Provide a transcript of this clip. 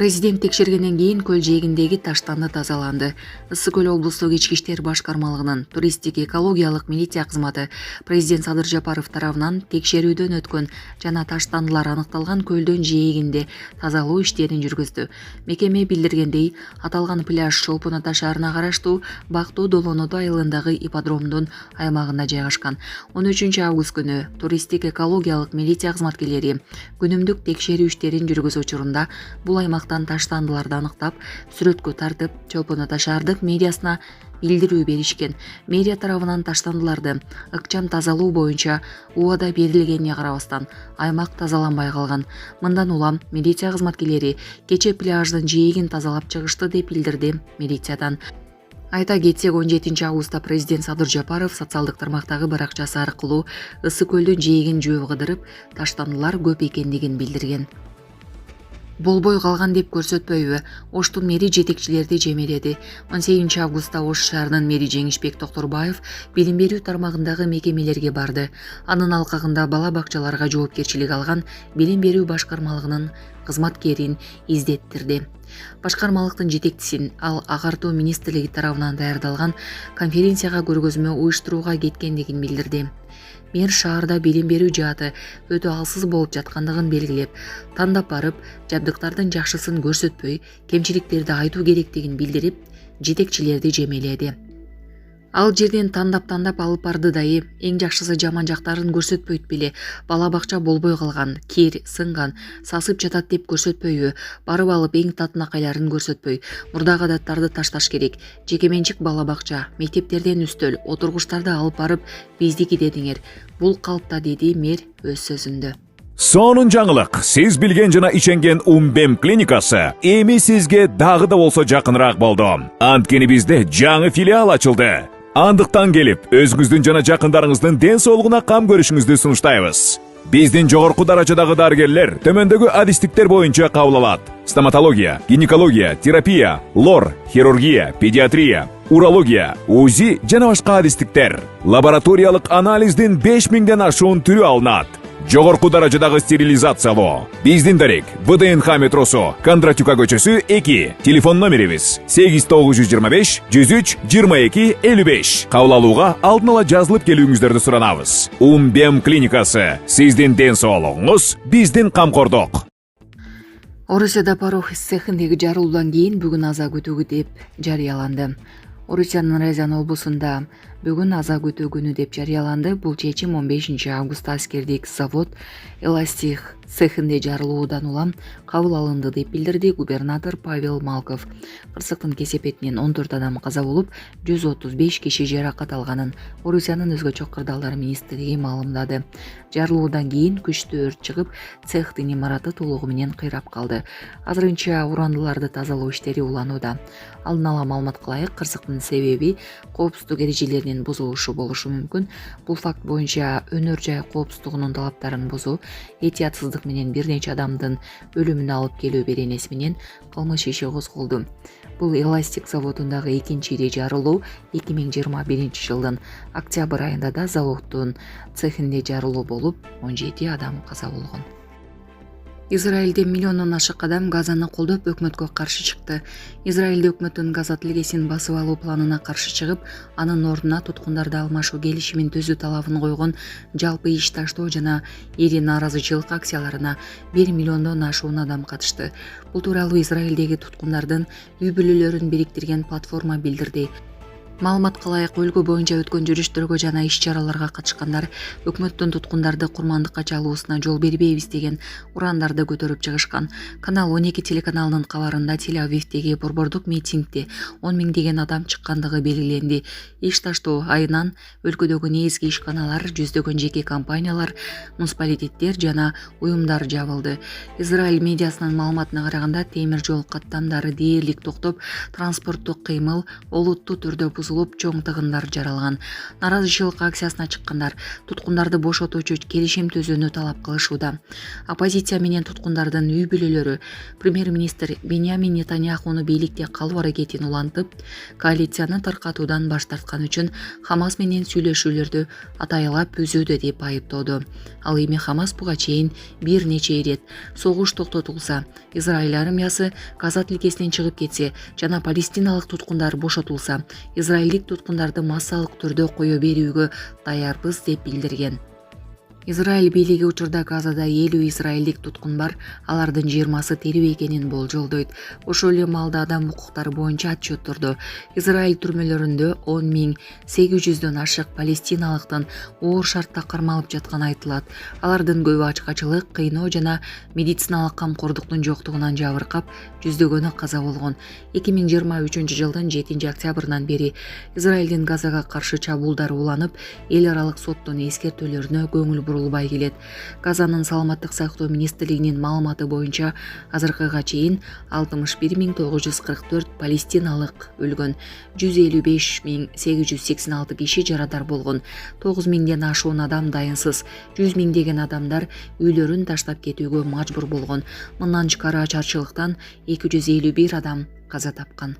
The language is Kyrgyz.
Президент текшергенден кийин көл жээгиндеги таштанды тазаланды. Ысык көл облустук ички иштер башкармалыгынын туристтик экологиялык милиция кызматы президент Садыр Жапаров тарабынан текшерүүдөн өткөн жана таштандылар аныкталган көлдөн жээгинде тазалоо иштерин жүргүздү. Мекеме билдиргендей, аталган пляж Чолпон Ата шаарына караштуу Бактуу Долонодо айылындагы ипподромдун аймагында жайгашкан. 13 август күнү туристтик экологиялык милиция кызматкерлери күнүмдүк текшерүү иштерин жүргүзүү учурунда бул аймактан таштандыларды аныктап, сүрөткө тартып, Чолпон Ата шаардык мэриясына билдирүү беришкен. Мэрия тарабынан таштандыларды ыкчам тазалоо боюнча убада берилгенине карабастан аймак тазаланбай калган. Мындан улам милиция кызматкерлери кече пляждын жээгин тазалап чыгышты деп билдирди милициядан. Айта кетсек, 17 августта президент Садыр Жапаров социалдык тармактагы баракчасы аркылуу Ысык көлдүн жээгин жөөп кыдырып, таштандылар көп экендигин билдирген. Болбой калган деп көрсөтпөйбү? Оштун мэри жетекчилерди жемеледи. 18 августта Ош шаарынын мэри Жеңишбек Токторбаев билим берүү тармагындагы мекемелерге барды. Анын алкагында бала бакчаларга жоопкерчилик алган билим берүү башкармалыгынын кызматкерин издеттирди. Башкармалыктын жетекчисин ал агартуу министрлиги тарабынан даярдалган конференцияга көргөзмө уюштурууга кеткендигин билдирди. Мэр шаарда билим берүү жааты өтө алсыз болуп жаткандыгын белгилеп, тандап барып, жабдыктардын жакшысын көрсөтпөй, кемчиликтерди айтуу керектигин билдирип, жетекчилерди жемеледи. Ал жерден тандап алып барды дайы, эң жакшысы жаман жактарын көрсөтпөйт беле. Бала бакча болбой калган, кир, сынган, сасып жатат деп көрсөтпөйбү? Барып алып эң татынакайларын көрсөтпөй, мурдагы адаттарды ташташ керек. Жекеменчик бала бакча, мектептерден үстөл, отургучтарды алып барып биздики дедиңер. Бул калпта, деди мэр өз сөзүндө. Сонун жаңылык, сиз билген жана ишенген Умбем клиникасы эми сизге дагы да болсо жакыныраак болду. Анткени бизде жаңы филиал ачылды. Андыктан келип, өзүңүздүн жана жакындарыңыздын ден соолугуна кам көрүшүңүздү сунуштайбыз. Биздин жогорку даражадагы дарыгерлер төмөндөгү адистиктер боюнча кабыл алат: стоматология, гинекология, терапия, лор, хирургия, педиатрия, урология, УЗИ жана башка адистиктер. Лабораториялык анализдин 5000ден ашуун түрү алынат. Жогорку даражадагы стерилизациялоо. Биздин дарек ВДНХ метросу, Кондратюка көчөсү 2. Телефон номерибиз 8925 103 22 55. Кабыл алууга алдын ала жазылып келүүңүздөрдү суранабыз. Умбем клиникасы. Сиздин ден соолугуңуз, биздин камкордук. Орусияда порох цехиндеги жарылуудан кийин бүгүн аза күтүүгү деп жарыяланды. Орусиянын Рязань облусунда бүгүн аза күтүү күнү деп жарыяланды. Бул чечим 15 августта аскердик завод эластик цехинде жарылуудан улам кабыл алынды деп билдирди губернатор Павел Малков. Кырсыктын кесепетинен 14 адам каза болуп, 135 киши жаракат алганын Орусиянын өзгөчө кырдаалдар министрлиги маалымдады. Жарылуудан кийин күчтүү өрт чыгып, цехтин имараты толугу менен кыйрап калды. Азырынча урандыларды тазалоо иштери уланууда. Алдын ала маалымат кылайык, кырсыктын себеби коопсуздук эрежелеринин бузулушу болушу мүмкүн. Бул факт боюнча өнөр жай коопсуздугунун талаптарын бузуу, этиятсыздык менен бир нече адамдын өлүмүнө алып келүү беренеси менен кылмыш иши козголду. Бул эластик заводундагы экинчи ири жарылуу 2021 жылдын октябрь айында да заводдун цехинде жарылуу болуп, 17 адам каза болгон. Израилде миллиондон ашык адам Газаны колдоп өкмөткө каршы чыкты. Израилде өкмөттүн Газа тилкесин басып алуу планына каршы чыгып, анын ордуна туткундарды алмашуу келишимин түзүү талабын койгон жалпы иш таштоо жана ири нааразычылык акцияларына 1 миллиондон ашуун адам катышты. Бул тууралуу Израилдеги туткундардын үй бүлөлөрүн бириктирген платформа билдирди. Маалымат кылайык, өлкө боюнча өткөн жүрүштөргө жана иш-чараларга катышкандар өкмөттүн туткундарды курмандыкка чалуусуна жол бербейбиз деген урандарды көтөрүп чыгышкан. Канал 12 телеканалынын кабарында Тель-Авивдеги борбордук митингде 10 миңдеген адам чыккандыгы белгиленди. Иш таштоо айынан өлкөдөгү негизги ишканалар, жүздөгөн жеке компаниялар, муниципалитеттер жана уюмдар жабылды. Израиль медиасынын маалыматына караганда, темир жол каттамдары дээрлик токтоп, транспорттук кыймыл олуттуу түрдө бузулду. бузулуп, чоң тыгындар жаралган. Наразычылык акциясына чыккандар туткундарды бошотуучу келишим түзүүнү талап кылышууда. Оппозиция менен туткундардын үй бүлөлөрү премьер-министр Беньямин Нетаньяхуну бийликте калуу аракетин улантып, коалицияны таркатуудан баш тарткан үчүн Хамас менен сүйлөшүүлөрдү атайылап үзүүдө деп айыптоодо. Ал эми Хамас буга чейин бир нече ирет согуш токтотулса, Израиль армиясы Газа тилкесинен чыгып кетсе жана палестиналык туткундар бошотулса, израилдик туткундарды массалык түрдө кое берүүгө даярбыз деп билдирген. Израиль бийлиги учурда Газада 50 израилдик туткун бар, алардын 20сы тирүү экенин болжолдойт. Ошол эле маалда адам укуктары боюнча отчеттордо Израиль түрмөлөрүндө 10.800дөн ашык палестиналыктын оор шартта кармалып жатканы айтылат. Алардын көбү ачкачылык, кыйноо жана медициналык камкордуктун жоктугунан жабыркап, жүздөгөнү каза болгон. 2023 жылдын 7 октябрынан бери Израилдин Газага каршы чабуулдары уланып, эл аралык соттун эскертүүлөрүнө көңүл бурулбай келет. Газанын саламаттык сактоо министрлигинин маалыматы боюнча азыркыга чейин 61.944 палестиналык өлгөн, 155.886 киши жарадар болгон, 9.000ден ашуун адам дайынсыз, 100.000деген адамдар үйлөрүн таштап кетүүгө мажбур болгон. Мындан тышкары ачарчылыктан 251 адам каза тапкан.